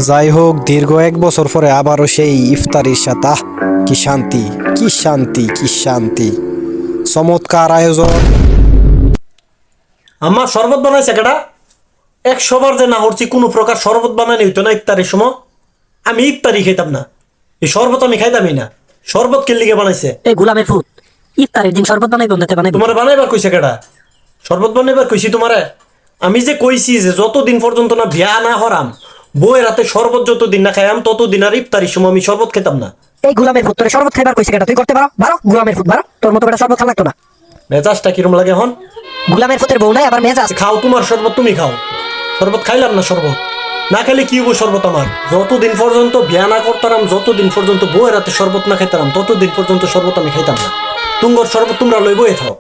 যাই হোক, দীর্ঘ 1 বছর পরে আবারও সেই ইফতারির সাথে কি শান্তি, কি শান্তি, কি শান্তি! চমৎকার আয়োজন। আমার শরবত বানাইছে কেডা? 100 বার যে না হচ্ছি কোনো প্রকার শরবত বানানি হইতো না ইফতারের সময়। আমি ইফতারি খাইতাম না, এই শরবত আমি খাইতামই না। শরবত কে লিগে বানাইছে? এই গোলামের ফুট ইফতারের দিন শরবত বানাই বন্ধুতে বানাই তোমার বানাইবার কইছে কেডা? শরবত বানাইবার কইছি তোমারে? আমি যে কইছি যে যতদিন পর্যন্ত না বিয়া না হরাম, বউয়ের রাতে শরবত যতদিন না খাইয়াম ততদিন আর ইফতারির সময় আমি শরবত খেতাম না। এই গোলামের ফুট তোর শরবত খাইবার কইছে কেটা? তুই করতে পারো বারো গোলামের ফুট বারো, তোর মতো বেটা শরবত খাওয়া লাগতো না। মেজাজটা কিরম লাগে এখন? গোলামের ফুটের বউ নাই আবার মেজাজ। খাও তোমার শরবত, তুমি খাও। শরবত খাইলাম না, শরবত না খাইলে কি হবো? শরবত আমার যতদিন পর্যন্ত বিয়া না করতাম, যতদিন পর্যন্ত বউয়ের রাতে শরবত না খাইতাম, ততদিন পর্যন্ত শরবত আমি খাইতাম না। তুঙ্গর শরবত তোমরা লই বয়ে খাও।